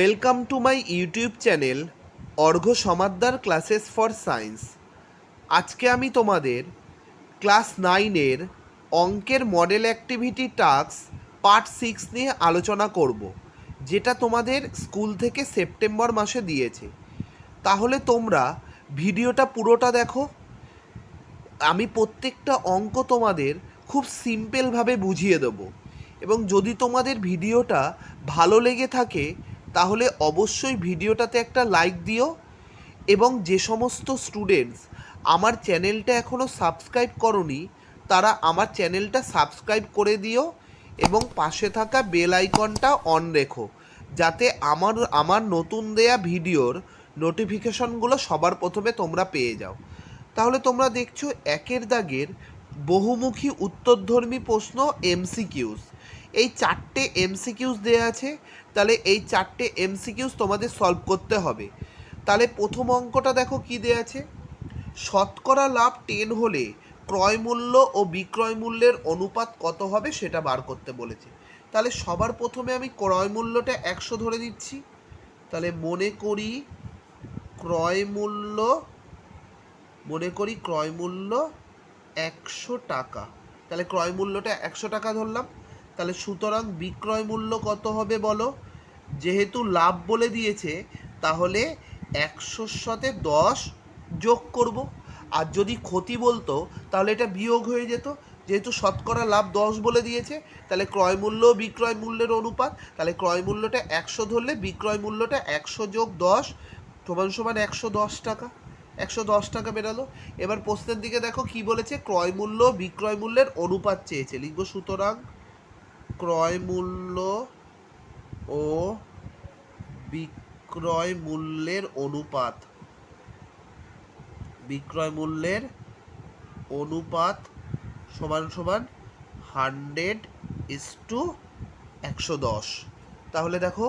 Welcome to my YouTube channel Arghya Samaddar classes for science. আজকে আমি তোমাদের ক্লাস 9-এর অঙ্কের মডেল অ্যাক্টিভিটি টাস্ক পার্ট 6 নিয়ে আলোচনা করব, যেটা তোমাদের স্কুল থেকে সেপ্টেম্বর মাসে দিয়েছে। তাহলে তোমরা ভিডিওটা পুরোটা দেখো। আমি প্রত্যেকটা অঙ্ক তোমাদের খুব সিম্পলভাবে বুঝিয়ে দেবো, এবং যদি তোমাদের ভিডিওটা ভালো লেগে থাকে তাহলে অবশ্যই ভিডিওটাতে একটা লাইক দিও, এবং যে সমস্ত স্টুডেন্টস আমার চ্যানেলটা এখনও সাবস্ক্রাইব করনি তারা আমার চ্যানেলটা সাবস্ক্রাইব করে দিও, এবং পাশে থাকা বেল আইকনটা অন রেখো, যাতে আমার নতুন দেয়া ভিডিওর নোটিফিকেশনগুলো সবার প্রথমে তোমরা পেয়ে যাও। তাহলে তোমরা দেখছো একের দাগের বহুমুখী উত্তরধর্মী প্রশ্ন এমসিকিউস। এই 4টে এমসিকিউস দেওয়া আছে, তাহলে এই 4টে এমসিকিউস তোমাদের সলভ করতে হবে। তাহলে প্রথম অঙ্কটা দেখো কি দেওয়া আছে। শতকরা লাভ 10 হলে ক্রয় মূল্য ও বিক্রয় মূল্যের অনুপাত কত হবে সেটা বার করতে বলেছে। তাহলে সবার প্রথমে আমি ক্রয় মূল্যটা 100 ধরে দিচ্ছি। তাহলে মনে করি ক্রয় মূল্য 100 টাকা। তাহলে ক্রয় মূল্যটা 100 টাকা ধরলাম। তাহলে সুতরাং বিক্রয় মূল্য কত হবে বলো। যেহেতু লাভ বলে দিয়েছে তাহলে 100-র সাথে 10 যোগ করব। আর যদি ক্ষতি বলতো তাহলে এটা বিয়োগ হয়ে যেত। যেহেতু শতকরা লাভ 10 বলে দিয়েছে, তাহলে ক্রয় মূল্য বিক্রয় মূল্যের অনুপাত, তাহলে ক্রয় মূল্যটা 100 ধরলে বিক্রয় মূল্যটা 100 যোগ 10 সমান 110 টাকা। 110 টাকা বেরালো। এবার প্রশ্নের দিকে দেখো কি বলেছে, ক্রয় মূল্য বিক্রয় মূল্যের অনুপাত চেয়েছে। লিখবো সুতরাং ক্রয় মূল্য ও বিক্রয় মূল্যের অনুপাত সমান 100:110। তাহলে দেখো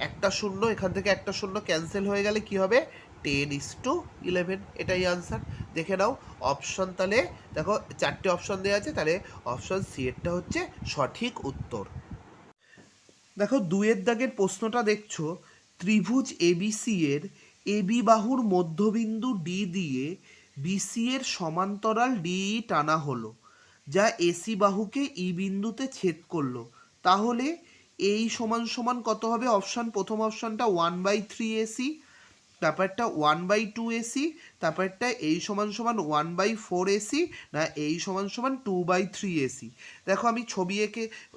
একটা শূন্য এখান থেকে একটা শূন্য ক্যান্সেল হয়ে গেলে কি হবে, 10:11। এটাই আনসার। দেখে নাও অপশন। তাহলে দেখো 4টে অপশন দেওয়া আছে, তাহলে অপশন সি এরটা হচ্ছে সঠিক উত্তর। দেখো 2-এর দাগের প্রশ্নটা দেখছো, ত্রিভুজ এবিসি এর এবি বাহুর মধ্যবিন্দু ডি দিয়ে বিসি এর সমান্তরাল ডিই টানা হলো, যা এসি বাহুকে ই বিন্দুতে ছেদ করলো। তাহলে এই সমান কত হবে। প্রথম অপশনটা 1/3 AC, তারপরটা 1/2 AC, তারপরটা এই সমান 1/4 AC, না এই সমান 2/3 AC। দেখো আমি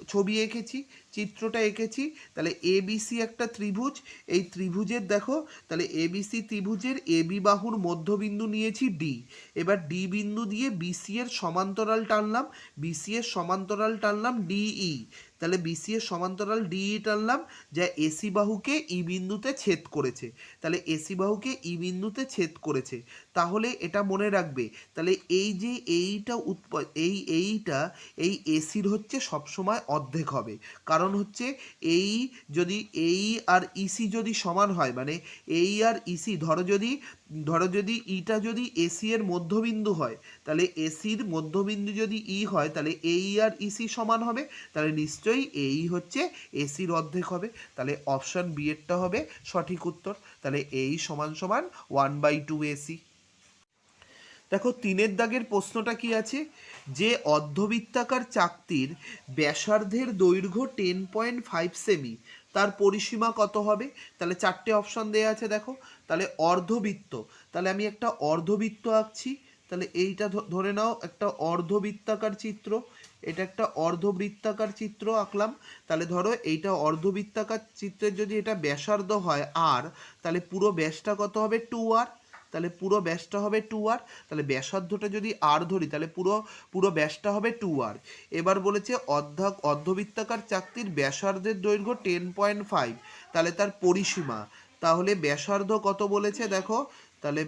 ছবি এঁকেছি, চিত্রটা এঁকেছি। তাহলে এবিসি একটা ত্রিভুজ, এই ত্রিভুজের দেখো, তাহলে এবিসি ত্রিভুজের এবি বাহুর মধ্যবিন্দু নিয়েছি ডি। এবার ডি বিন্দু দিয়ে বিসি এর সমান্তরাল টানলাম ডিই। তাহলে বিসি এর সমান্তরাল ডিই টানলাম, যা এসি বাহুকে ই বিন্দুতে ছেদ করেছে। তাহলে এসি বাহুকে ই বিন্দুতে ছেদ করেছে। তাহলে এটা মনে রাখবে, তাহলে এই যে এই এসির হচ্ছে সবসময় অর্ধেক হবে। কারণ হচ্ছে এই যদি এই আর ইসি যদি সমান হয়, মানে এই আর ইসি ধরো যদি ইটা যদি এসি এর মধ্যবিন্দু হয়, তাহলে এসির মধ্যবিন্দু যদি ই হয়, তাহলে এই আর ইসি সমান হবে। তাহলে নিশ্চয়ই এই হচ্ছে এসির অর্ধেক হবে। তাহলে অপশন বি এরটা হবে সঠিক উত্তর। তাহলে এই সমান 1/2AC। দেখো 3-এর দাগের প্রশ্নটা কি আছে, যে অর্ধবৃত্তাকার চাকতির ব্যাসার্ধের দৈর্ঘ্য 10.5 সেমি, তার পরিসীমা কত হবে। তাহলে 4টে অপশন দেওয়া আছে দেখো। তাহলে অর্ধবৃত্ত, তাহলে আমি একটা অর্ধবৃত্ত আঁকছি। তাহলে এইটা ধরে নাও একটা অর্ধবৃত্তাকার চিত্র, এটা একটা অর্ধবৃত্তাকার চিত্র আঁকলাম। তাহলে ধরো এইটা অর্ধবৃত্তাকার চিত্রের যদি এটা ব্যাসার্ধ হয় আর, তাহলে পুরো ব্যাসটা কত হবে 2r। তাহলে পুরো ব্যাসটা হবে 2r। তাহলে ব্যাসার্ধটা যদি আর ধরি তাহলে পুরো ব্যাসটা হবে 2r। এবার বলেছে অর্ধবৃত্তাকার চাকতির ব্যাসার্ধের দৈর্ঘ্য 10.5, তাহলে তার পরিসীমা। তাহলে ব্যাসার্ধ কত বলেছে দেখো, তাহলে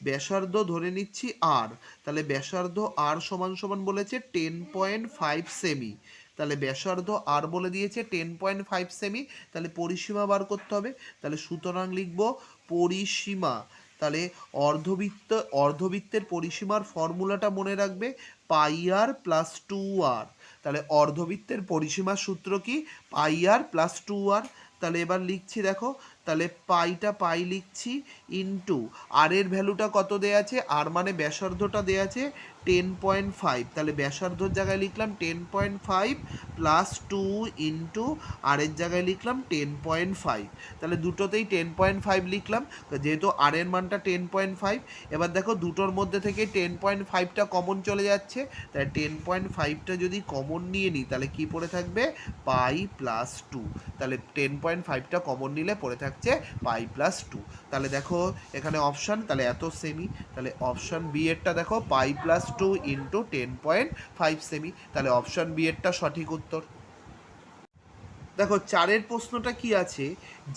ব্যাসার্ধ ধরে নিচ্ছি আর। তাহলে ব্যাসার্ধ আর সমান বলেছে 10.5 সেমি। তাহলে ব্যাসার্ধ আর বলে দিয়েছে 10.5 সেমি। তাহলে পরিসীমা বার করতে হবে। তাহলে সুতরাং লিখব পরিসীমা। তাহলে অর্ধবৃত্তের পরিসীমার ফর্মুলাটা মনে রাখবে, পাই r + 2r। তাহলে অর্ধবৃত্তের পরিসীমার সূত্র কি, পাই r + 2r। তাহলে এবার লিখছি দেখো, তাহলে পাইটা পাই লিখছি ইন্টু আর এর ভ্যালুটা কত দেয়া আছে, আর মানে ব্যাসার্ধটা দেয়া আছে 10.5, তাহলে ব্যাসার্ধর জায়গায় লিখলাম 10.5 প্লাস 2 ইন্টু আর এর জায়গায় লিখলাম 10.5, তাহলে দুটোতেই 10.5 লিখলাম যেহেতু আর এর মানটা 10.5। এবার দেখো দুটোর মধ্যে থেকে 10.5টা কমন চলে যাচ্ছে, তাহলে 10.5টা যদি কমন নিয়ে নিই তাহলে কি পড়ে থাকবে, পাই প্লাস 2, তাহলে 10.5টা কমন নিলে পড়ে থাকছে পাই প্লাস 2। তাহলে দেখো এখানে অপশান, তাহলে এত সেমি, তাহলে অপশান বি এরটা দেখো পাই প্লাস 2 ইন্টু 10.5 সেমি, তাহলে অপশান বি এরটা সঠিক উত্তর। দেখো চারের প্রশ্নটা কি আছে,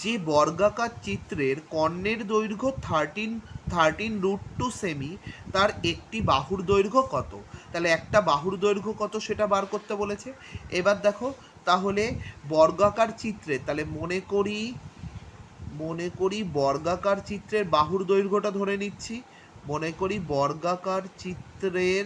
যে বর্গাকার চিত্রের কর্ণের দৈর্ঘ্য 13√2 সেমি, তার একটি বাহুর দৈর্ঘ্য কত? তাহলে একটা বাহুর দৈর্ঘ্য কত সেটা বার করতে বলেছে। এবার দেখো তাহলে বর্গাকার চিত্রে, তাহলে মনে করি বর্গাকার চিত্রের বাহুর দৈর্ঘ্যটা ধরে নিচ্ছি, মনে করি বর্গাকার চিত্রের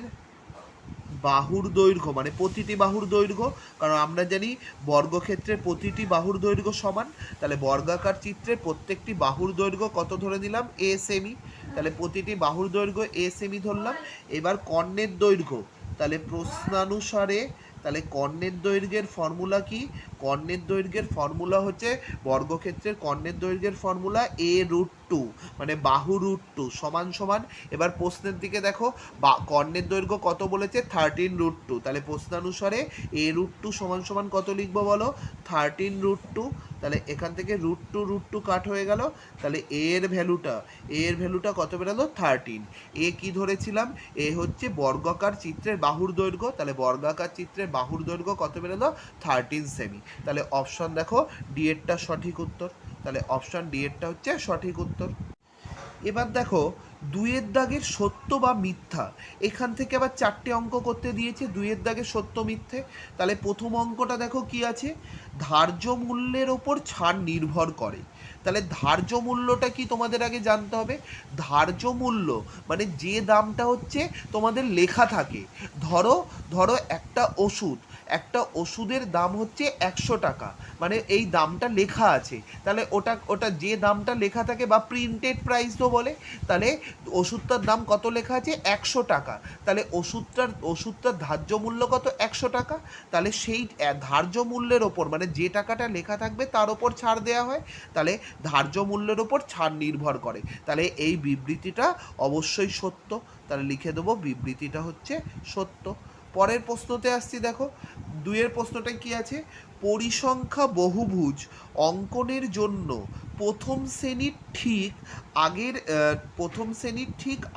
বাহুর দৈর্ঘ্য মানে প্রতিটি বাহুর দৈর্ঘ্য, কারণ আমরা জানি বর্গক্ষেত্রের প্রতিটি বাহুর দৈর্ঘ্য সমান, তাহলে বর্গাকার চিত্রের প্রত্যেকটি বাহুর দৈর্ঘ্য কত ধরে নিলাম, এ সেমি, তাহলে প্রতিটি বাহুর দৈর্ঘ্য এ সেমি ধরলাম। এবার কর্ণের দৈর্ঘ্য, তাহলে প্রশ্নানুসারে, তাহলে কর্ণের দৈর্ঘ্যের ফর্মুলা কি, কর্ণের দৈর্ঘ্যের ফর্মুলা হচ্ছে বর্গক্ষেত্রের কর্ণের দৈর্ঘ্যের ফর্মুলা a√2 মানে বাহু √2 সমান সমান। এবার প্রশ্নের দিকে দেখো কর্ণের দৈর্ঘ্য কত বলেছে, 13√2, তাহলে প্রশ্নানুসারে a√2 সমান সমান কত লিখবো বলো, 13√2, তাহলে এখান থেকে √2 কাট হয়ে গেল, তাহলে এর ভ্যালুটা কত বেরোলো 13। এ কি ধরেছিলাম, এ হচ্ছে বর্গাকার চিত্রের বাহুর দৈর্ঘ্য, তাহলে বর্গাকার চিত্রের বাহুর দৈর্ঘ্য কত বেরোলো 13 সেমি, তাহলে অপশন দেখো ডি এরটা সঠিক উত্তর, তাহলে অপশন ডি এরটা হচ্ছে সঠিক উত্তর। এবার দেখো দুইয়ের দাগের সত্য বা মিথ্যা, এখান থেকে আবার চারটে অঙ্ক করতে দিয়েছে দুইয়ের দাগের সত্য মিথ্যে। তাহলে প্রথম অঙ্কটা দেখো কি আছে, ধার্য মূল্যের ওপর ছাড় নির্ভর করে। তাহলে ধার্য মূল্যটা কি তোমাদের আগে জানতে হবে, ধার্য মূল্য মানে যে দামটা হচ্ছে তোমাদের লেখা থাকে, ধরো ধরো একটা ওষুধের দাম হচ্ছে 100 টাকা, মানে এই দামটা লেখা আছে, তাহলে ওটা যে দামটা লেখা থাকে বা প্রিন্টেড প্রাইস তো বলে, তাহলে ওষুধটার দাম কত লেখা আছে 100 টাকা, তাহলে ওষুধটার ধার্য মূল্য কত 100 টাকা, তাহলে সেই ধার্য মূল্যের ওপর মানে যে টাকাটা লেখা থাকবে তার ওপর ছাড় দেওয়া হয়, তাহলে ধার্য মূল্যের ওপর ছাড় নির্ভর করে, তাহলে এই বিবৃতিটা অবশ্যই সত্য, তাহলে লিখে দেবো বিবৃতিটা হচ্ছে সত্য। পরের প্রশ্নতে আসছি দেখো, দুইয়ের প্রশ্নটা কি আছে, পরিসংখ্যা বহুভুজ অঙ্কনের জন্য প্রথম শ্রেণীর ঠিক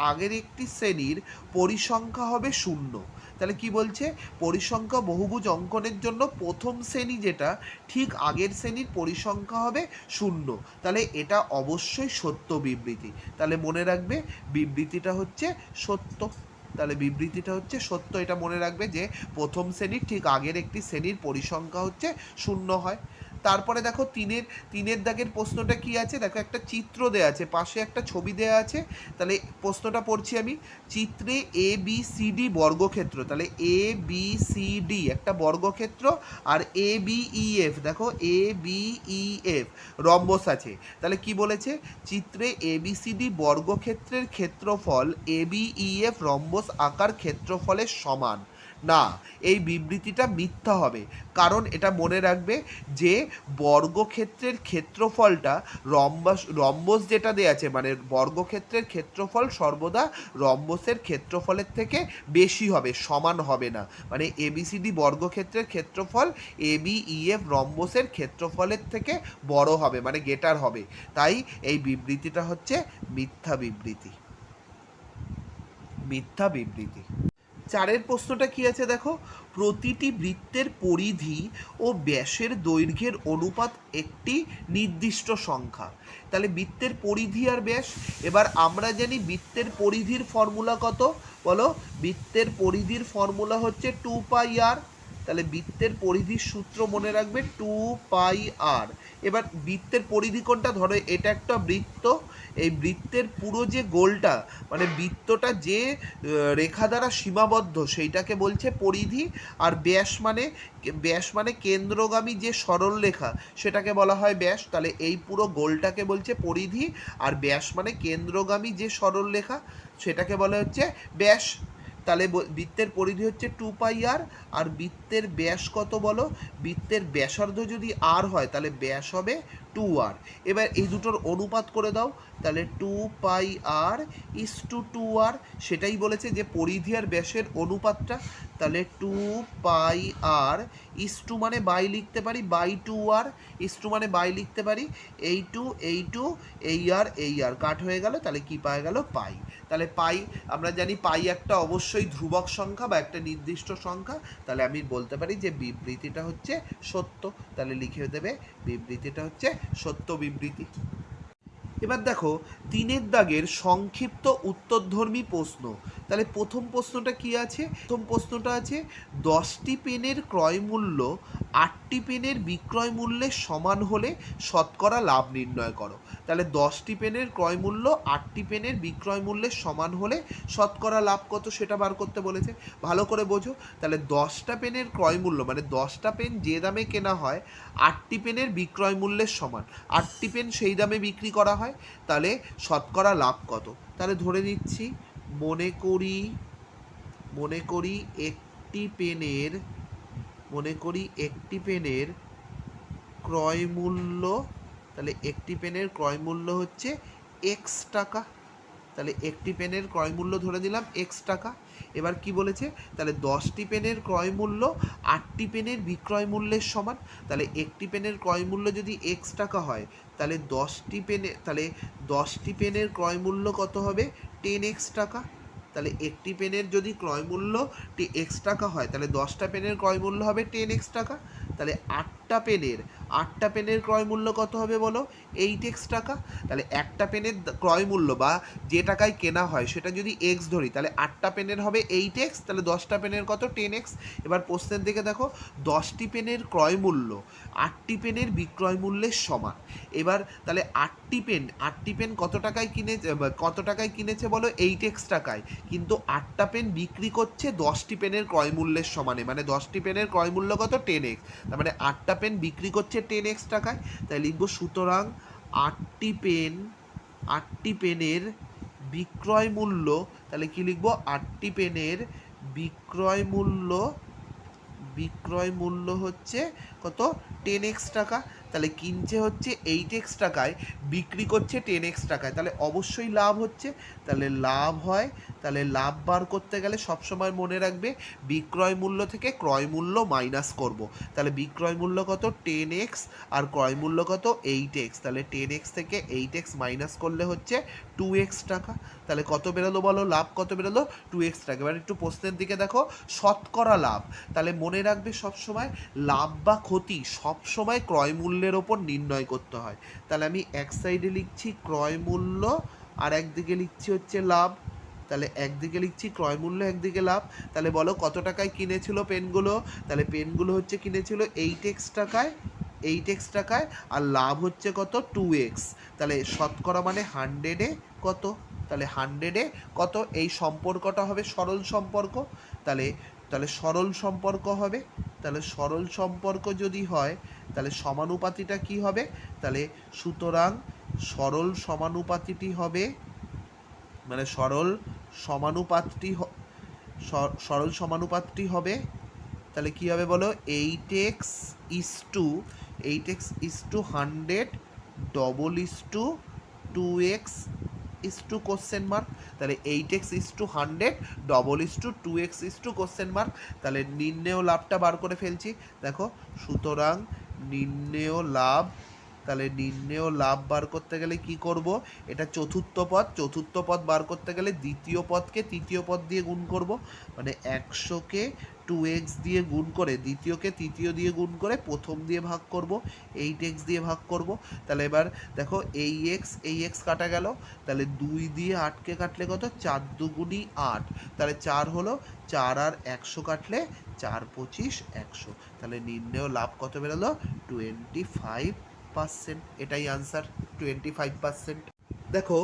আগের একটি শ্রেণীর পরিসংখ্যা হবে 0। তাহলে কি বলছে, পরিসংখ্যা বহুভুজ অঙ্কনের জন্য প্রথম শ্রেণী যেটা ঠিক আগের শ্রেণীর পরিসংখ্যা হবে 0, তাহলে এটা অবশ্যই সত্য বিবৃতি, তাহলে মনে রাখবে বিবৃতিটা হচ্ছে সত্য, তাহলে বিবৃতিটা হচ্ছে সত্য, এটা মনে রাখবে যে প্রথম শ্রেণীর ঠিক আগের একটি শ্রেণীর পরিসংখ্যা হচ্ছে 0 হয়। তারপরে দেখো তিনের দাগের প্রশ্নটা কি আছে, দেখো একটা চিত্র দেয়া আছে, পাশে একটা ছবি দেয়া আছে, তাহলে প্রশ্নটা পড়ছি আমি, চিত্রে এ বি সি ডি বর্গক্ষেত্র, তাহলে এ বি সি ডি একটা বর্গক্ষেত্র, আর এ বি ই এফ দেখো A B E F rhombus আছে, তাহলে কি বলেছে, চিত্রে এ বি সি ডি বর্গক্ষেত্রের ক্ষেত্রফল A B E F rhombus আকার ক্ষেত্রফলের সমান না, এই বিবৃতিটা মিথ্যা হবে, কারণ এটা মনে রাখবে যে বর্গক্ষেত্রের ক্ষেত্রফলটা রম্বস যেটা দেয়া আছে মানে বর্গক্ষেত্রের ক্ষেত্রফল সর্বদা রম্বসের ক্ষেত্রফলের থেকে বেশি হবে, সমান হবে না, মানে এবিসিডি বর্গক্ষেত্রের ক্ষেত্রফল এ বি ই এফ রম্বসের ক্ষেত্রফলের থেকে বড় হবে মানে গেটার হবে, তাই এই বিবৃতিটা হচ্ছে মিথ্যা বিবৃতি। চারের প্রশ্নটা কি আছে দেখো, প্রতিটি বৃত্তের পরিধি ও ব্যাসের দৈর্ঘ্যের অনুপাত একটি নির্দিষ্ট সংখ্যা, তাহলে বৃত্তের পরিধি আর ব্যাস, এবার আমরা জানি বৃত্তের পরিধির ফর্মুলা কত বলো, বৃত্তের পরিধির ফর্মুলা হচ্ছে 2 পাই আর, তাহলে বৃত্তের পরিধির সূত্র মনে রাখবে 2πr। এবার বৃত্তের পরিধি কোনটা, ধরো এটা একটা বৃত্ত, এই বৃত্তের পুরো যে গোলটা মানে বৃত্তটা যে রেখা দ্বারা সীমাবদ্ধ সেইটাকে বলছে পরিধি, আর ব্যাস মানে কেন্দ্রগামী যে সরল রেখা সেটাকে বলা হয় ব্যাস। তাহলে এই পুরো গোলটাকে বলছে পরিধি, আর ব্যাস মানে কেন্দ্রগামী যে সরল রেখা সেটাকে বলা হচ্ছে ব্যাস। তাহলে বৃত্তের পরিধি হচ্ছে 2πr, আর বৃত্তের ব্যাস কত বলো, বৃত্তের ব্যাসার্ধ যদি r হয় তাহলে ব্যাস হবে 2r। এবার এই দুটোর অনুপাত করে দাও, তাহলে 2πr ইস টু 2r, সেটাই বলেছে যে পরিধি আর ব্যাসের অনুপাতটা। তাহলে 2πr ইস টু মানে বাই লিখতে পারি, বাই 2r, ইস টু মানে বাই লিখতে পারি, এই টু এই আর কাট হয়ে গেল, তাহলে কি পাওয়া গেল, পাই। তাহলে পাই, আমরা জানি পাই একটা অবশ্যই ধ্রুবক সংখ্যা বা একটা নির্দিষ্ট সংখ্যা, তাহলে আমি বলতে পারি যে বিবৃতিটা হচ্ছে সত্য। তাহলে লিখে দেবে বিবৃতিটা হচ্ছে সত্য বিবৃতি। এবার দেখো 3 দাগের সংক্ষিপ্ত উত্তরধর্মী প্রশ্ন। তাহলে প্রথম প্রশ্নটা কি আছে, প্রথম প্রশ্নটা আছে 10টি পেনের ক্রয় মূল্য 8টি পেনের বিক্রয় মূল্যের সমান হলে শতকরা লাভ নির্ণয় করো। তাহলে 10টি পেনের ক্রয় মূল্য 8টি পেনের বিক্রয় মূল্যের সমান হলে শতকরা লাভ কত সেটা বার করতে বলেছে, ভালো করে বোঝো। তাহলে 10টা পেনের ক্রয় মূল্য মানে 10টা পেন যে দামে কেনা হয় 8টি পেনের বিক্রয় মূল্যের সমান, 8টি পেন সেই দামে বিক্রি করা হয়, তাহলে শতকরা লাভ কত। তাহলে ধরে নিচ্ছি মনে করি একটি পেনের ক্রয় মূল্য, তাহলে একটি পেনের ক্রয় মূল্য হচ্ছে এক্স টাকা। তাহলে একটি পেনের ক্রয় মূল্য ধরে দিলাম এক্স টাকা। এবার কি বলেছে, তাহলে 10টি পেনের ক্রয় মূল্য 8টি পেনের বিক্রয় মূল্যের সমান। তাহলে একটি পেনের ক্রয় মূল্য যদি এক্স টাকা হয় তাহলে 10টি পেনের ক্রয় মূল্য কত হবে, 10x টাকা। তাহলে একটি পেনের যদি ক্রয় মূল্য x টাকা হয় তাহলে 10টা পেনের ক্রয় মূল্য হবে 10x টাকা। তাহলে 8টা পেনের ক্রয় মূল্য কত হবে বলো, 8x টাকা। তাহলে একটা পেনের ক্রয় মূল্য বা যে টাকায় কেনা হয় সেটা যদি x ধরি তাহলে 8টা পেনের হবে 8x, তাহলে 10টা পেনের কত, 10x। এবার প্রশ্নের দিকে দেখো, 10টি পেনের ক্রয় মূল্য 8টি পেনের বিক্রয় মূল্যের সমান। এবার তাহলে 8টি পেন কত টাকায় কিনেছে বলো, 8x টাকায়, কিন্তু 8টা পেন বিক্রি করছে 10টি পেনের ক্রয় মূল্যের সমানে, মানে 10টি পেনের ক্রয় মূল্য কত, 10x, তার মানে 8টা পেন বিক্রি করছে 10x টাকায়। তাই লিখবো সুতরাং 8টি পেনের বিক্রয় মূল্য, তাহলে কি লিখবো, 8টি পেনের বিক্রয় মূল্য হচ্ছে কত, 10x টাকা। তাহলে কিনছে হচ্ছে 8x টাকায়, বিক্রি করছে 10x টাকায়, তাহলে অবশ্যই লাভ হচ্ছে। তাহলে লাভ হয়, তাহলে লাভ বার করতে গেলে সবসময় মনে রাখবে বিক্রয় মূল্য থেকে ক্রয় মূল্য মাইনাস করব। তাহলে বিক্রয় মূল্য কত, 10x, আর ক্রয় মূল্য কত, 8x। তাহলে 10x থেকে 8x মাইনাস করলে হচ্ছে 2x টাকা। তাহলে কত বেরোলো বলো, লাভ কত বেরোলো, 2x টাকা। এবার একটু প্রশ্নের দিকে দেখো, শতকরা লাভ। তাহলে মনে রাখবে সবসময় লাভ বা ক্ষতি সবসময় ক্রয় মূল্যের ওপর নির্ণয় করতে হয়। তাহলে আমি এক সাইডে লিখছি ক্রয় মূল্য আর একদিকে লিখছি হচ্ছে লাভ। তাহলে একদিকে লিখছি ক্রয় মূল্য, একদিকে লাভ। তাহলে বলো কত টাকায় কিনেছিল পেনগুলো, তাহলে পেনগুলো হচ্ছে কিনেছিল 8x টাকায়, আর লাভ হচ্ছে কত, 2x। তাহলে শতকরা মানে 100-এ কত, তাহলে 100-এ কত, এই সম্পর্কটা হবে সরল সম্পর্ক। তাহলে সরল সম্পর্ক হবে, তাহলে সরল সম্পর্ক যদি হয় তাহলে সমানুপাতিটা কি হবে, তাহলে সুতরাং সরল সমানুপাতিটি হবে, তাহলে কি হবে বলো, 8x is to 100 double is to 2x is to question mark. তাহলে 8x is to 100 double is to 2x is to question mark. তাহলে নির্ণেয় লাভটা বার করে ফেলছি, দেখো সুতরাং নির্ণেয় লাভ। তাহলে নির্ণেয় লাভ বার করতে গেলে কি করব, এটা চতুর্থ পদ বার করতে গেলে দ্বিতীয় পদকে তৃতীয় পদ দিয়ে গুণ করব, মানে 100-কে 2x দিয়ে গুণ করে দ্বিতীয়কে তৃতীয় দিয়ে গুণ করে প্রথম দিয়ে ভাগ করব, 8x দিয়ে ভাগ করব। তাহলে এবার দেখো এই এক্স কাটা গেল, তাহলে 2 দিয়ে 8কে কাটলে কত, 4 দুগুণি 8, তাহলে 4 হলো, 4 আর 100 কাটলে 4 25 100, তাহলে নির্ণেয় লাভ কত বেরোলো, 25%। এটাই আনসার, 25%। দেখো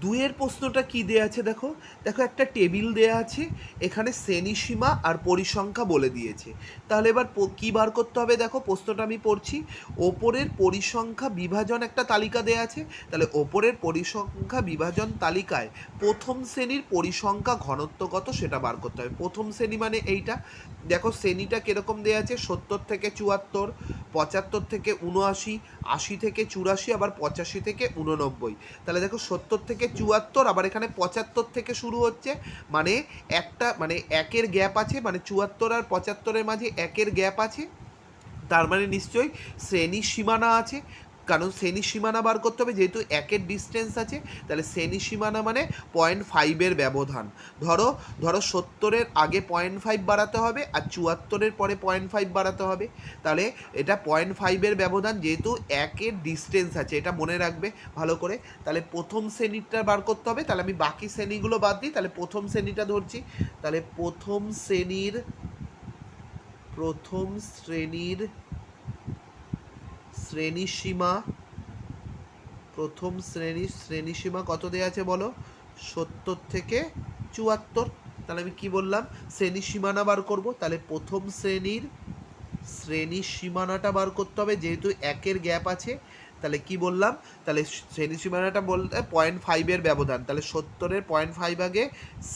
দুইয়ের প্রশ্নটা কি দেয়া আছে, দেখো দেখো একটা টেবিল দেয়া আছে, এখানে শ্রেণীসীমা আর পরিসংখ্যা বলে দিয়েছে। তাহলে এবার কি বার করতে হবে, দেখো প্রশ্নটা আমি পড়ছি। ওপরের পরিসংখ্যা বিভাজন একটা তালিকা দেয়া আছে, তাহলে ওপরের পরিসংখ্যা বিভাজন তালিকায় প্রথম শ্রেণীর পরিসংখ্যা ঘনত্ব কত সেটা বার করতে হবে। প্রথম শ্রেণী মানে এইটা, দেখো শ্রেণীটা কীরকম দেওয়া আছে, 70 থেকে 74, 75 থেকে 79, 80 থেকে 84, আবার 85 থেকে 89। তাহলে দেখো 70 থেকে 74, আবার এখানে 75 থেকে শুরু হচ্ছে, মানে একটা মানে একের গ্যাপ আছে, মানে 74 আর 75-এর মাঝে একের গ্যাপ আছে, তার মানে নিশ্চয়ই শ্রেণী সীমানা আছে, কারণ শ্রেণী সীমানা বার করতে হবে, যেহেতু একের ডিস্টেন্স আছে, তাহলে শ্রেণী সীমানা মানে 0.5-এর ব্যবধান। ধরো 70-এর আগে 0.5 বাড়াতে হবে আর 74-এর পরে 0.5 বাড়াতে হবে, তাহলে এটা 0.5-এর ব্যবধান, যেহেতু একের ডিস্টেন্স আছে, এটা মনে রাখবে ভালো করে। তাহলে প্রথম শ্রেণীটা বার করতে হবে, তাহলে আমি বাকি শ্রেণীগুলো বাদ দিই, তাহলে প্রথম শ্রেণীটা ধরছি। তাহলে প্রথম শ্রেণীর শ্রেণীসীমা, প্রথম শ্রেণীসীমা কত দেওয়া আছে বলো, 70 থেকে 74। তাহলে আমি কি বললাম, শ্রেণীসীমানা বার করব, তাহলে প্রথম শ্রেণীসীমানাটা বার করতে হবে, যেহেতু একের গ্যাপ আছে। তাহলে কি বললাম, তাহলে শ্রেণীসীমানাটা বলতে 0.5-এর ব্যবধান, তাহলে 70-এর 0.5 আগে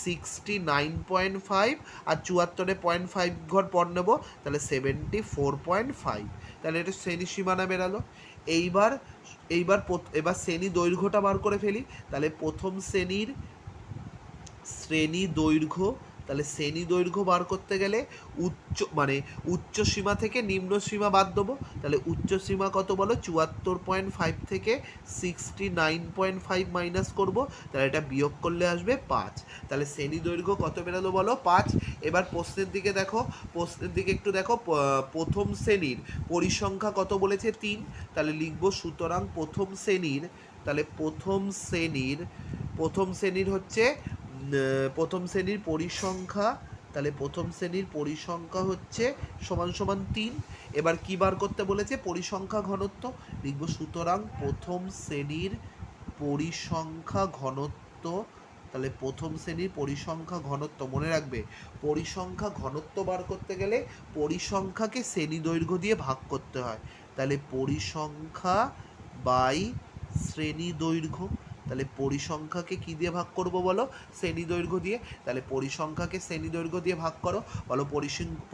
69.5, আর 74-এ 0.5 ঘর পর নেবো, তাহলে 74.5, তাহলে এটা শ্রেণীসীমানা বেরালো। এবার শ্রেণী দৈর্ঘ্যটা বার করে ফেলি, তাহলে প্রথম শ্রেণী দৈর্ঘ্য, তাহলে শ্রেণী দৈর্ঘ্য বার করতে গেলে উচ্চ সীমা থেকে নিম্ন সীমা বাদ দেবো, তাহলে উচ্চ সীমা কত বলো, 74.5 থেকে 69.5 মাইনাস করব, তাহলে এটা বিয়োগ করলে আসবে 5, তাহলে শ্রেণী দৈর্ঘ্য কত বেরোলো বলো, 5। এবার প্রশ্নের দিকে একটু দেখো, প্রথম শ্রেণীর পরিসংখ্যা কত বলেছে, 3, তাহলে লিখবো সুতরাং প্রথম শ্রেণীর হচ্ছে প্রথম শ্রেণীর পরিসংখ্যা, তাহলে প্রথম শ্রেণীর পরিসংখ্যা হচ্ছে সমান সমান 3। এবার কি বার করতে বলেছে, পরিসংখ্যা ঘনত্ব, লিখব সুতরাং প্রথম শ্রেণীর পরিসংখ্যা ঘনত্ব, তাহলে প্রথম শ্রেণীর পরিসংখ্যা ঘনত্ব মনে রাখবে, পরিসংখ্যা ঘনত্ব বার করতে গেলে পরিসংখ্যাকে শ্রেণী দৈর্ঘ্য দিয়ে ভাগ করতে হয়, তাহলে পরিসংখ্যা বাই শ্রেণী দৈর্ঘ্য, তাহলে পরিসংখ্যাকে কি দিয়ে ভাগ করব বলো, শ্রেণী দৈর্ঘ্য দিয়ে, তাহলে পরিসংখ্যাকে শ্রেণী দৈর্ঘ্য দিয়ে ভাগ করো, বলো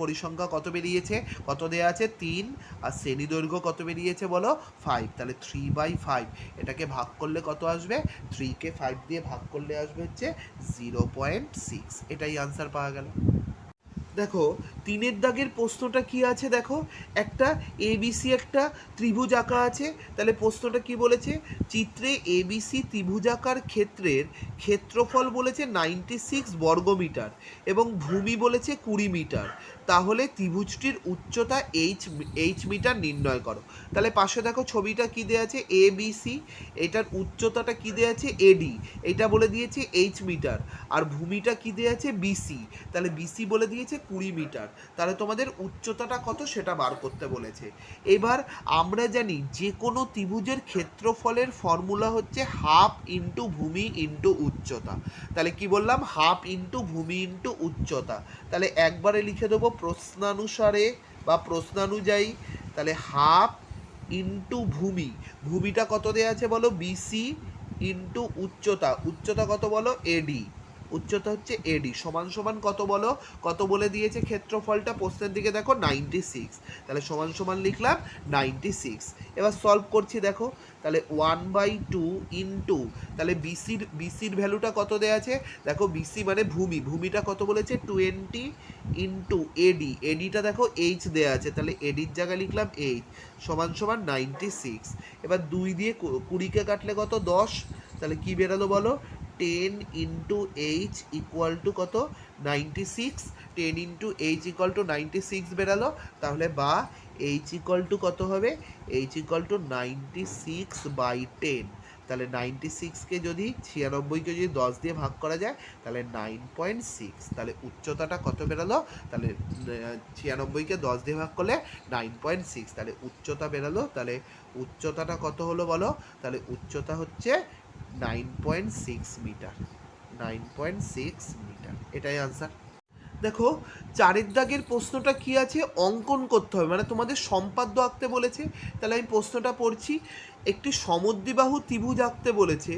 পরিসংখ্যা কত বেরিয়েছে, কত দেয়া আছে 3, আর শ্রেণী দৈর্ঘ্য কত বেরিয়েছে বলো 5, তাহলে 3/5, এটাকে ভাগ করলে কত আসবে, 3-কে 5 দিয়ে ভাগ করলে আসবে হচ্ছে 0.6, এটাই আনসার পাওয়া গেল। দেখো 3-এর দাগের প্রশ্নটা কি আছে, দেখো একটা এবিসি একটা ত্রিভুজ আঁকা আছে, তাহলে প্রশ্নটা কি বলেছে, চিত্রে এবিসি ত্রিভুজাকার ক্ষেত্রফল বলেছে 96 বর্গমিটার এবং ভূমি বলেছে 20 মিটার, তাহলে ত্রিভুজটির উচ্চতা এইচ মিটার নির্ণয় করো। তাহলে পাশে দেখো ছবিটা কি দেওয়া আছে, এবিসি, এটার উচ্চতাটা কি দেওয়া আছে এডি, এটা বলে দিয়েছে এইচ মিটার, আর ভূমিটা কি দেওয়া আছে বিসি, তাহলে বিসি বলে দিয়েছে 20 মিটার, তাহলে তোমাদের উচ্চতাটা কত সেটা বার করতে বলেছে। এবার আমরা জানি যে কোনো ত্রিভুজের ক্ষেত্রফলের ফর্মুলা হচ্ছে হাফ ইন্টু ভূমি ইন্টু উচ্চতা, তাহলে কি বললাম, হাফ ইন্টু ভূমি ইন্টু উচ্চতা, তাহলে একবারে লিখে দেবো প্রশ্নানুসারে বা প্রশ্নানুযায়ী, তাহলে হাফ ইন্টু ভূমিটা কত দেওয়া আছে বলো, বিসি, ইন্টু উচ্চতা কত বলো, এডি, উচ্চতা হচ্ছে এডি, সমান সমান কত বলো, কত বলে দিয়েছে ক্ষেত্রফলটা, প্রশ্নের দিকে দেখো 96, তাহলে সমান সমান লিখলাম 96। এবার সলভ করছি, দেখো তাহলে 1/2 ইন্টু, তাহলে বিসির ভ্যালুটা কত দেওয়া আছে, দেখো বিসি মানে ভূমিটা কত বলেছে 20 ইন্টু এডিটা দেখো এইচ দেওয়া আছে, তাহলে এডির জায়গায় লিখলাম এইচ, সমান সমান 96। এবার 2 দিয়ে 20-কে কাটলে কত 10, তাহলে কি বেরালো বলো 10 ইন্টু এইচ ইকুয়াল টু কত 96, 10 ইন্টু এইচ ইকুয়াল টু 96 বেরালো, তাহলে বা এইচ ইকুয়াল টু কত হবে, এইচ ইকুয়াল টু 96/10, তাহলে 96কে যদি 96কে যদি 10 দিয়ে ভাগ করা যায় তাহলে 9.6, তাহলে উচ্চতাটা কত বেরালো, তাহলে 96কে 10 দিয়ে ভাগ করলে 9.6, তাহলে উচ্চতা বেরালো, তাহলে উচ্চতাটা কত হলো বলো, তাহলে উচ্চতা হচ্ছে 9.6 মিটার, 9.6 মিটার, এটাই আনসার। দেখো চারের দাগের প্রশ্নটা কি আছে, অঙ্কন করতে হবে, মানে তোমাদের সম্পাদ্য আঁকতে বলেছে। তাহলে আমি প্রশ্নটা পড়ছি, একটি সমদ্বিবাহু ত্রিভুজ আঁকতে বলেছে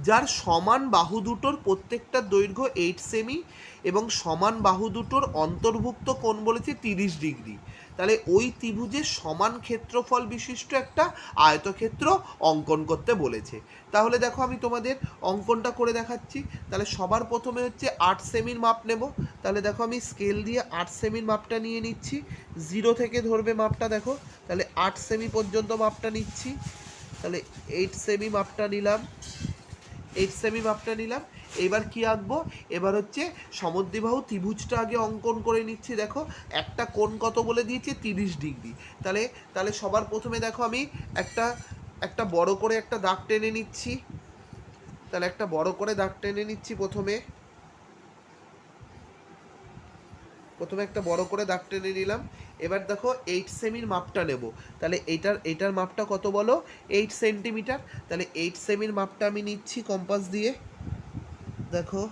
যার সমান বাহু দুটোর প্রত্যেকটা দৈর্ঘ্য 8 সেমি এবং সমান বাহু দুটোর অন্তর্ভুক্ত কোণ বলেছে 30 ডিগ্রি। তাহলে ওই ত্রিভুজের সমান ক্ষেত্রফল বিশিষ্ট একটা আয়তক্ষেত্র অঙ্কন করতে বলেছে। তাহলে দেখো আমি তোমাদের অঙ্কনটা করে দেখাচ্ছি। তাহলে সবার প্রথমে হচ্ছে 8 সেমির মাপ নেব। তাহলে দেখো আমি স্কেল দিয়ে 8 সেমির মাপটা নিয়ে নিচ্ছি, 0 থেকে ধরবে মাপটা, দেখো তাহলে 8 সেমি পর্যন্ত মাপটা নিচ্ছি। তাহলে 8 সেমি মাপটা নিলাম, 8 সেমি মাপটা নিলাম। এবার কি আঁকবো, এবার হচ্ছে সমদ্বিবাহু ত্রিভুজটা আগে অঙ্কন করে নিচ্ছি। দেখো একটা কোণ কত বলে দিয়েছে 30 ডিগ্রি। তাহলে তাহলে সবার প্রথমে দেখো আমি একটা বড় করে একটা দাগ টেনে নিচ্ছি। তাহলে একটা বড় করে দাগ টেনে নিচ্ছি, প্রথমে একটা বড় করে দাগ টেনে নিলাম। এবার দেখো 8 সেমির মাপটা নেব। তাহলে এইটার মাপটা কত বলো, 8 সেন্টিমিটার। তাহলে 8 সেমির মাপটা আমি নিচ্ছি কম্পাস দিয়ে। দেখো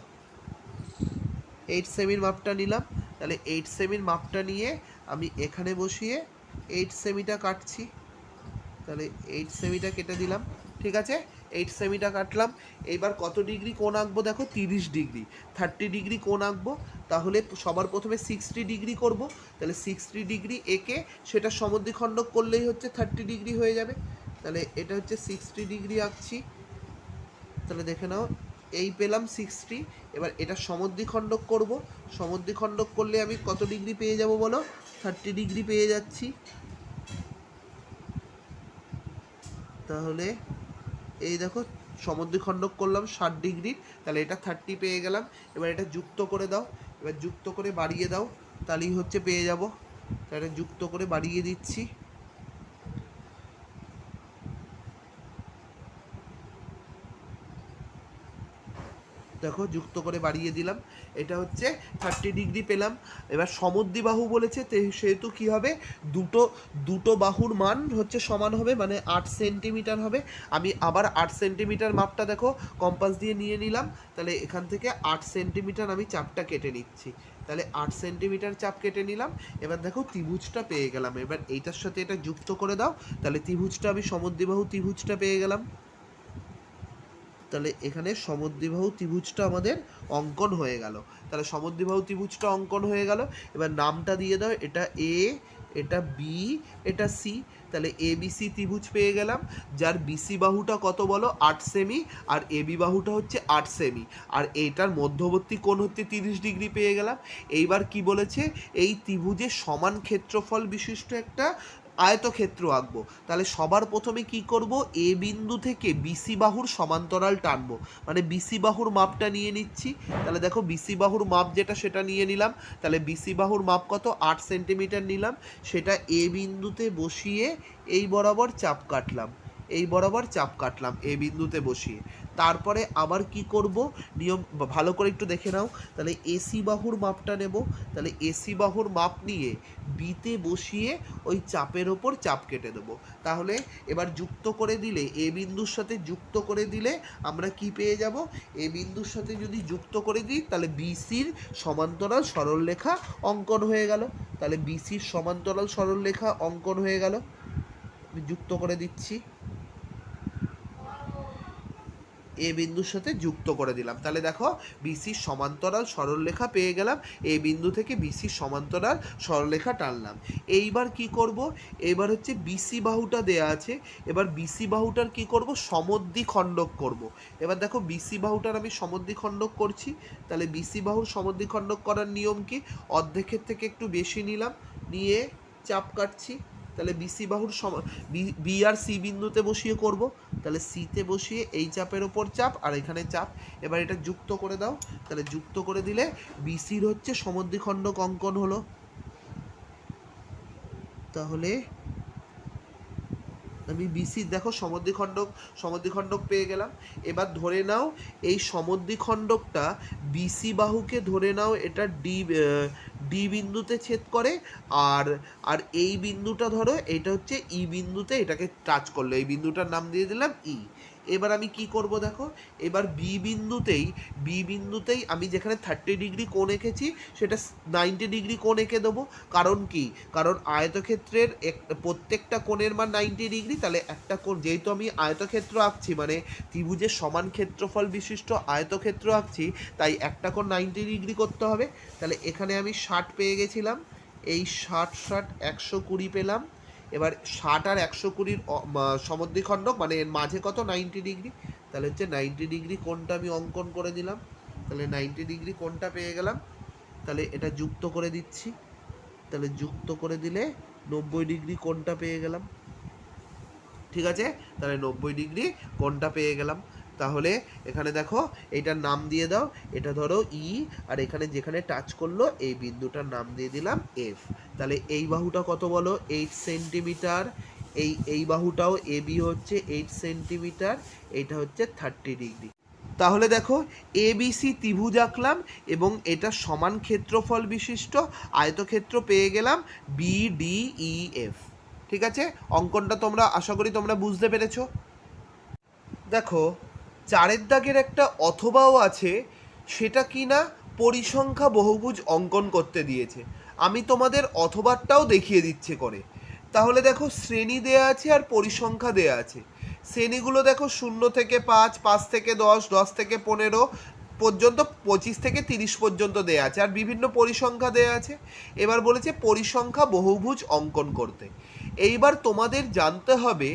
8 সেমির মাপটা নিলাম। তাহলে 8 সেমির মাপটা নিয়ে আমি এখানে বসিয়ে 8 সেমিটা কাটছি। তাহলে 8 সেমিটা কেটে দিলাম, ঠিক আছে, 8 সেমিটা কাটলাম। এইবার কত ডিগ্রি কোণ আঁকবো, দেখো 30 ডিগ্রি, 30 ডিগ্রি কোণ আঁকবো। তাহলে সবার প্রথমে 60 ডিগ্রি করব। তাহলে 60 ডিগ্রি এঁকে সেটা সমদ্বিখণ্ডক করলেই হচ্ছে 30 ডিগ্রি হয়ে যাবে। তাহলে এটা হচ্ছে 60 ডিগ্রি আঁকছি। তাহলে দেখে নাও, এই পেলাম 60। এবার এটা সমদ্বিখণ্ডক করব। সমদ্বিখণ্ডক করলে আমি কত ডিগ্রি পেয়ে যাব বলো, 30 ডিগ্রি পেয়ে যাচ্ছি। তাহলে এই দেখো সমদ্বিখণ্ডক করলাম 60 ডিগ্রির, তাহলে এটা 30 পেয়ে গেলাম। এবার এটা যুক্ত করে দাও, এবার যুক্ত করে বাড়িয়ে দাও, তাহলেই হচ্ছে পেয়ে যাব। তাহলে যুক্ত করে বাড়িয়ে দিচ্ছি। দেখো যুক্ত করে বাড়িয়ে দিলাম, এটা হচ্ছে 30 ডিগ্রি পেলাম। এবার সমদ্বিবাহু বলেছে, সেহেতু কি হবে, দুটো বাহুর মান হচ্ছে সমান হবে, মানে 8 সেন্টিমিটার হবে। আমি আবার 8 সেন্টিমিটার মাপটা দেখো কম্পাস দিয়ে নিয়ে নিলাম। তাহলে এখান থেকে 8 সেন্টিমিটার আমি চাপটা কেটে নিচ্ছি। তাহলে 8 সেন্টিমিটার চাপ কেটে নিলাম। এবার দেখো ত্রিভুজটা পেয়ে গেলাম। এবার এইটার সাথে এটা যুক্ত করে দাও, তাহলে ত্রিভুজটা আমি সমদ্বিবাহু ত্রিভুজটা পেয়ে গেলাম। তাহলে এখানে সমদ্বিবাহু ত্রিভুজটা আমাদের অঙ্কন হয়ে গেল। তাহলে সমদ্বিবাহু ত্রিভুজটা অঙ্কন হয়ে গেল। এবার নামটা দিয়ে দাও, এটা এ, এটা বি, এটা সি। তাহলে এ বি সি ত্রিভুজ পেয়ে গেলাম, যার বিসি বাহুটা কত বলো 8 সেমি, আর এ বি বাহুটা হচ্ছে 8 সেমি, আর এইটার মধ্যবর্তী কোণ হচ্ছে 30 ডিগ্রি পেয়ে গেলাম। এইবার কি বলেছে, এই ত্রিভুজের সমান ক্ষেত্রফল বিশিষ্ট একটা আয়তক্ষেত্র আঁকবো। তাহলে সবার প্রথমে কি করব, এ বিন্দু থেকে বিসি বাহুর সমান্তরাল টানবো, মানে বিসি বাহুর মাপটা নিয়ে নিচ্ছি। তাহলে দেখো বিসি বাহুর মাপ যেটা সেটা নিয়ে নিলাম। তাহলে বিসি বাহুর মাপ কত, 8 সেন্টিমিটার নিলাম, সেটা এ বিন্দুতে বসিয়ে এই বরাবর চাপ কাটলাম, এই বরাবর চাপ কাটলাম এ বিন্দুতে বসিয়ে। তারপরে আবার কি করব, নিয়ম ভালো করে একটু দেখে নাও। তাহলে এসি বাহুর মাপটা নেব। তাহলে এসি বাহুর মাপ নিয়ে বিতে বসিয়ে ওই চাপের ওপর চাপ কেটে দেবো। তাহলে এবার যুক্ত করে দিলে, এ বিন্দুর সাথে যুক্ত করে দিলে আমরা কি পেয়ে যাব, এ বিন্দুর সাথে যদি যুক্ত করে দিই তাহলে বিসির সমান্তরাল সরলরেখা অঙ্কন হয়ে গেল। তাহলে বিসির সমান্তরাল সরলরেখা অঙ্কন হয়ে গেল। আমি যুক্ত করে দিচ্ছি, এ বিন্দুর সাথে যুক্ত করে দিলাম। তাহলে দেখো বিসির সমান্তরাল সরলরেখা পেয়ে গেলাম, এ বিন্দু থেকে বিসির সমান্তরাল সরলরেখা টানলাম। এইবার কি করব, এবার হচ্ছে বিসি বাহুটা দেয়া আছে, এবার বিসি বাহুটার কি করব, সমদ্বিখণ্ডক করব। এবার দেখো বিসি বাহুটার আমি সমদ্বিখণ্ডক করছি। তাহলে বিসি বাহুর সমদ্বিখণ্ডক করার নিয়ম কি, অর্ধেকের থেকে একটু বেশি নিলাম, নিয়ে চাপ কাটছি। তাহলে বিসি বাহুর বি আর সি বিন্দুতে বসিয়ে করব, তাহলে সিতে বসিয়ে এই চাপের ওপর চাপ আর এখানে চাপ, এবার এটা যুক্ত করে দাও, তাহলে যুক্ত করে দিলে বিসির হচ্ছে সমদ্বিখণ্ডক অঙ্কন হলো। তাহলে আমি বিসির দেখো সমদ্বিখণ্ডক পেয়ে গেলাম। এবার ধরে নাও এই সমদ্বিখণ্ডকটা বিসি বাহুকে ধরে নাও এটা ডি বিন্দুতে ছেদ করে, আর আর এই বিন্দুটা ধরো এটা হচ্ছে ই বিন্দুতে এটাকে টাচ করলো, এই বিন্দুটার নাম দিয়ে দিলাম ই। এবার আমি কি করব দেখো, এবার বি বিন্দুতেই আমি যেখানে 30 ডিগ্রি কোণ এঁকেছি সেটা 90 ডিগ্রি কোণ এঁকে দেবো। কারণ কি, কারণ আয়তক্ষেত্রের প্রত্যেকটা কোণের মান 90 ডিগ্রি, তাহলে একটা কোণ যেহেতু আমি আয়তক্ষেত্র আঁকছি মানে ত্রিভুজের সমান ক্ষেত্রফল বিশিষ্ট আয়তক্ষেত্র আঁকছি, তাই একটা কোণ 90 ডিগ্রি করতে হবে। তাহলে এখানে আমি 60 পেয়ে গেছিলাম, এই 60 120 পেলাম। এবার 60 আর 120 সমদ্বিখণ্ডক মানে এর মাঝে কত 90 ডিগ্রি, তাহলে হচ্ছে 90 ডিগ্রি কোণটা আমি অঙ্কন করে দিলাম, তাহলে 90 ডিগ্রি কোণটা পেয়ে গেলাম। তাহলে এটা যুক্ত করে দিচ্ছি, তাহলে যুক্ত করে দিলে 90 ডিগ্রি কোণটা পেয়ে গেলাম। ঠিক আছে, তাহলে 90 ডিগ্রি কোণটা পেয়ে গেলাম। তাহলে এখানে দেখো এইটার নাম দিয়ে দাও, এটা ধরো ই, আর এখানে যেখানে টাচ করলো এই বিন্দুটার নাম দিয়ে দিলাম এফ। তাহলে এই বাহুটা কত বলো 8 সেন্টিমিটার, এই বাহুটাও এ বি হচ্ছে 8 সেন্টিমিটার, এইটা হচ্ছে 30 ডিগ্রি। তাহলে দেখো এবিসি ত্রিভুজ আঁকলাম এবং এটা সমান ক্ষেত্রফল বিশিষ্ট আয়তক্ষেত্র পেয়ে গেলাম বিডিইএফ। ঠিক আছে, অঙ্কনটা তোমরা আশা করি তোমরা বুঝতে পেরেছো। দেখো 4 দাগের একটা অথবাও আছে, সেটা কি না পরিসংখ্যা বহুভুজ অঙ্কন করতে দিয়েছে। আমি তোমাদের অথবাটাও দেখিয়ে দিচ্ছে করে। তাহলে দেখো শ্রেণী দেয়া আছে আর পরিসংখ্যা দেয়া আছে। শ্রেণীগুলো দেখো 0 থেকে 5, 5 থেকে 10, 10 থেকে 15 পর্যন্ত, 25 থেকে 30 পর্যন্ত দেয়া আছে, আর বিভিন্ন পরিসংখ্যা দেয়া আছে। এবার বলেছে পরিসংখ্যা বহুভুজ অঙ্কন করতে। এইবার তোমাদের জানতে হবে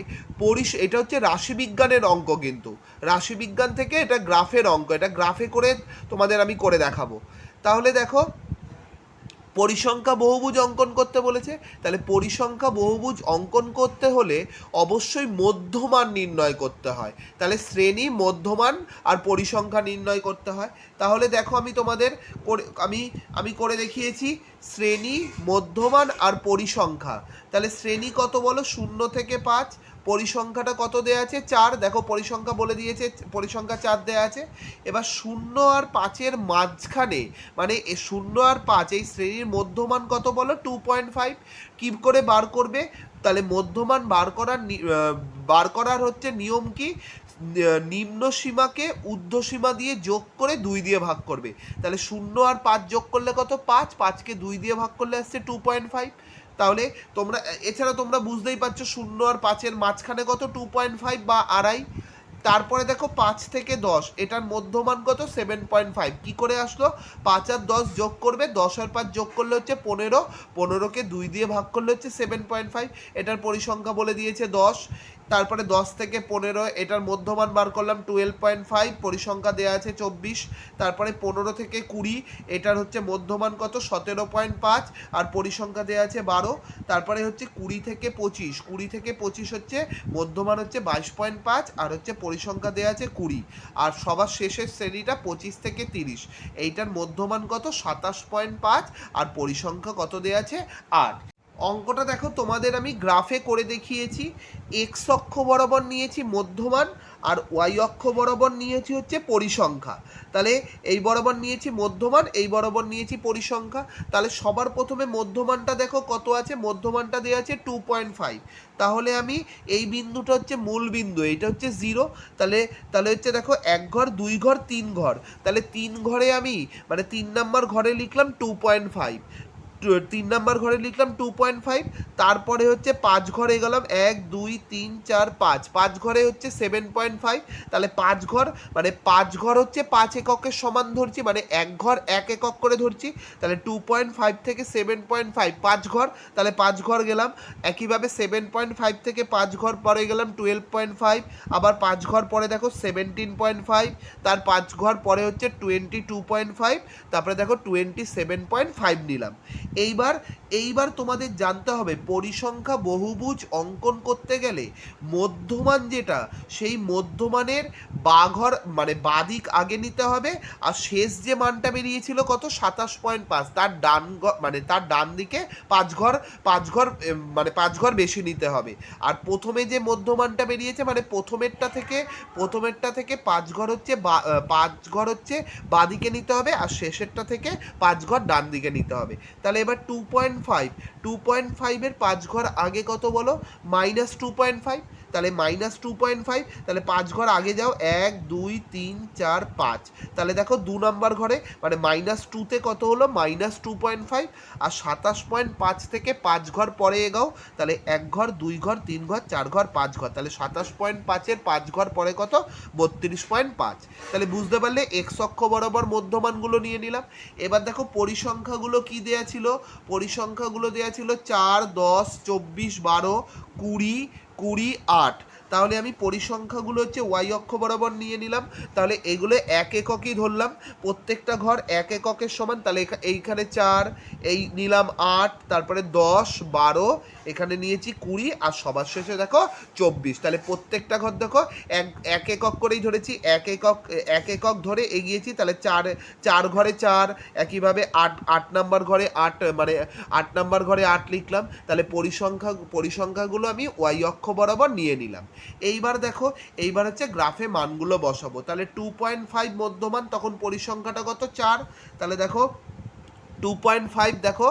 এটা হচ্ছে রাশিবিজ্ঞানের অঙ্ক, কিন্তু রাশিবিজ্ঞান থেকে এটা গ্রাফের অঙ্ক, এটা গ্রাফে করে তোমাদের আমি করে দেখাবো। তাহলে দেখো পরিসংখ্যা বহুভুজ অঙ্কন করতে বলেছে, তাহলে পরিসংখ্যা বহুভুজ অঙ্কন করতে হলে অবশ্যই মধ্যমান নির্ণয় করতে হয়। তাহলে শ্রেণী, মধ্যমান আর পরিসংখ্যা নির্ণয় করতে হয়। তাহলে দেখো আমি তোমাদের আমি করে দেখিয়েছি শ্রেণী, মধ্যমান আর পরিসংখ্যা। তাহলে শ্রেণী কত বলো 0 থেকে 5, পরিসংখ্যাটা কত দেয়া আছে 4, দেখো পরিসংখ্যা বলে দিয়েছে, পরিসংখ্যা 4 দেয়া আছে। এবার 0 আর 5-এর মাঝখানে মানে 0 আর 5 এই শ্রেণীর মধ্যমান কত বলো 2.5। কী করে বার করবে, তাহলে মধ্যমান বার করার হচ্ছে নিয়ম কি, নিম্ন সীমাকে ঊর্ধ্ব সীমা দিয়ে যোগ করে 2 দিয়ে ভাগ করবে। তাহলে 0 আর 5 যোগ করলে কত 5, 5কে 2 দিয়ে ভাগ করলে আসছে 2.5। তাহলে তোমরা এছাড়া তোমরা বুঝতেই পারছো 0 আর 5-এর মাঝখানে কত 2.5 বা আড়াই। তারপরে দেখো 5 থেকে 10, এটার মধ্যমান কত 7.5। কি করে আসলো, 5 আর 10 যোগ করবে, 10 আর 5 যোগ করলে হচ্ছে 15, 15কে 2 দিয়ে ভাগ করলে হচ্ছে 7.5, এটার পরিসংখ্যা বলে দিয়েছে 10। তারপরে 10 থেকে 15 এটার মধ্যমান বার করলাম 12.5, পরিসংখ্যা দেওয়া আছে 24। তারপরে 15 থেকে 20 এটার হচ্ছে মধ্যমান কত 17.5 আর পরিসংখ্যা দেওয়া আছে 12। তারপরে হচ্ছে 20 থেকে 25 হচ্ছে মধ্যমান হচ্ছে 22.5 আর হচ্ছে পরিসংখ্যা দেওয়া আছে 20। আর সবার শেষের শ্রেণীটা 25 থেকে 30, এইটার মধ্যমান কত 27.5 আর পরিসংখ্যা কত দেওয়া আছে 8। অঙ্কটা দেখো তোমাদের আমি গ্রাফে করে দেখিয়েছি, এক্স অক্ষ বরাবর নিয়েছি মধ্যমান আর ওয়াই অক্ষ বরাবর নিয়েছি হচ্ছে পরিসংখ্যা। তাহলে এই বরাবর নিয়েছি মধ্যমান, এই বরাবর নিয়েছি পরিসংখ্যা। তাহলে সবার প্রথমে মধ্যমানটা দেখো কত আছে, মধ্যমানটা দেওয়া আছে 2.5। তাহলে আমি এই বিন্দুটা হচ্ছে মূল বিন্দু, এইটা হচ্ছে 0। তাহলে হচ্ছে দেখো 1 ঘর 2 ঘর 3 ঘর, তাহলে 3 ঘরে আমি মানে 3 নাম্বার ঘরে লিখলাম 2.5, 3 নাম্বার ঘরে লিখলাম 2.5। তারপরে হচ্ছে 5 ঘরে গেলাম 1 2 3 4 5, 5 ঘরে হচ্ছে 7.5। তাহলে 5 ঘর মানে 5 ঘর হচ্ছে 5 এককের সমান ধরছি, মানে 1 ঘর 1 একক করে ধরছি। তাহলে 2.5 থেকে 7.5 5 ঘর, তাহলে 5 ঘর গেলাম। একইভাবে 7.5 থেকে 5 ঘর পরে গেলাম 12.5, আবার 5 ঘর পরে দেখো 17.5, তার 5 ঘর পরে হচ্ছে 22.5, তারপরে দেখো 27.5 নিলাম। এইবার এইবার তোমাদের জানতে হবে পরিসংখ্যা বহুভুজ অঙ্কন করতে গেলে মধ্যমান যেটা সেই মধ্যমানের বাঘর মানে বাদিক আগে নিতে হবে, আর শেষ যে মানটা বেরিয়েছিল কত 27.5, তার মানে তার ডান দিকে 5 ঘর মানে 5 ঘর বেশি নিতে হবে। আর প্রথমে যে মধ্যমানটা বেরিয়েছে মানে প্রথমেরটা থেকে 5 ঘর হচ্ছে 5 ঘর হচ্ছে বাদিকে নিতে হবে, আর শেষেরটা থেকে 5 ঘর ডান দিকে নিতে হবে। তাহলে এবার 2.5 এর 5 ঘর আগে কত বলো, -2.5, তাহলে -2.5, তাহলে 5 ঘর আগে যাও, 1 2 3 4 5, তাহলে দেখো 2 নম্বর ঘরে মানে -2তে কত হলো -2.5, আর 27.5 থেকে 5 ঘর পরে এগাও, তাহলে 1 ঘর 2 ঘর 3 ঘর 4 ঘর 5 ঘর, তাহলে 27.5-এর 5 ঘর পরে কত 32.5। তাহলে বুঝতে পারলে এক্স অক্ষ বরাবর মধ্যমানগুলো নিয়ে নিলাম। এবার দেখো পরিসংখ্যাগুলো কি দেয়া ছিল, পরিসংখ্যাগুলো দেয়া ছিল 4 10 24 12 20 20 8। তাহলে আমি পরিসংখ্যাগুলো হচ্ছে ওয়াই অক্ষ বরাবর নিয়ে নিলাম, তাহলে এগুলো 1 এককই ধরলাম, প্রত্যেকটা ঘর 1 এককের সমান। তাহলে এইখানে 4, এই নিলাম 8, তারপরে 10 12, এখানে নিয়েছি 20, আর সবার শেষে দেখো 24। তাহলে প্রত্যেকটা ঘর দেখো 1 একক করেই ধরেছি, 1 একক ধরে এগিয়েছি। তাহলে 4 ঘরে 4, একইভাবে 8 নাম্বার ঘরে 8, মানে 8 নাম্বার ঘরে 8 লিখলাম। তাহলে পরিসংখ্যাগুলো আমি ওয়াই অক্ষ বরাবর নিয়ে নিলাম। এইবার দেখো, এইবার হচ্ছে গ্রাফে মানগুলো বসাবো। তাহলে 2.5 মধ্যমান, তখন পরিসংখ্যাটা কত 4। তাহলে দেখো 2.5, দেখো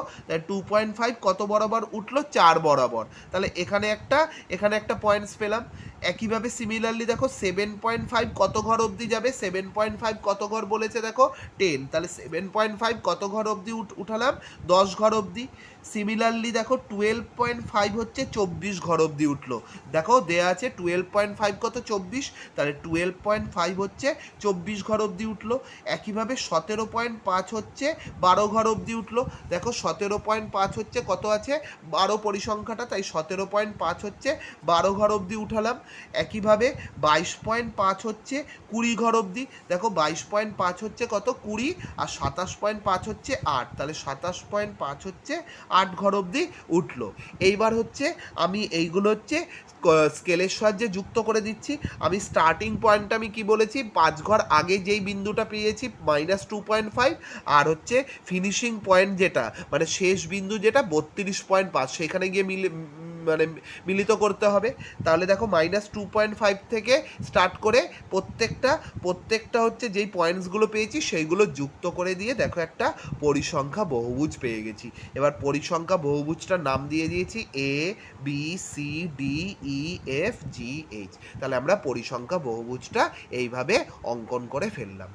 2.5 কত বরাবর উঠলো 4 বরাবর, তাহলে এখানে একটা পয়েন্টস পেলাম। একইভাবে সিমিলারলি দেখো 7.5 কত ঘর অবধি যাবে, 7.5 কত ঘর বলেছে দেখো 10, তাহলে 7.5 কত ঘর অবধি উঠালাম 10 ঘর অবধি। সিমিলারলি দেখো 12.5 হচ্ছে 24 ঘর অবধি উঠলো, দেখো দেয়া আছে 12.5 কত 24, তাহলে 12.5 হচ্ছে 24 ঘর অবধি উঠলো। একইভাবে 17.5 হচ্ছে 12 ঘর অবধি উঠলো, দেখো 17.5 হচ্ছে কত আছে 12 পরিসংখ্যাটা, তাই 17.5 হচ্ছে 12 ঘর অবধি উঠালাম। একইভাবে 22.5 হচ্ছে 20 ঘর অবধি, দেখো 22.5 হচ্ছে কত 20, আর 27.5 হচ্ছে 8, তাহলে 27.5 হচ্ছে 8 ঘর অবধি উঠলো। এইবার হচ্ছে আমি এইগুলো হচ্ছে স্কেলের সাহায্যে যুক্ত করে দিচ্ছি। আমি স্টার্টিং পয়েন্টটা আমি কি বলেছি, 5 ঘর আগে যেই বিন্দুটা পেয়েছি -2.5, আর হচ্ছে ফিনিশিং পয়েন্ট যেটা মানে শেষ বিন্দু যেটা 32.5, সেখানে গিয়ে মানে মিলিত করতে হবে। তাহলে দেখো -2.5 থেকে স্টার্ট করে প্রত্যেকটা হচ্ছে যেই পয়েন্টসগুলো পেয়েছি সেইগুলো যুক্ত করে দিয়ে দেখো একটা পরিসংখ্যা বহুভুজ পেয়ে গেছি। এবার পরিসংখ্যা বহুভুজটার নাম দিয়ে দিয়েছি ABCDEFGH। তাহলে আমরা পরিসংখ্যা বহুভুজটা এইভাবে অঙ্কন করে ফেললাম।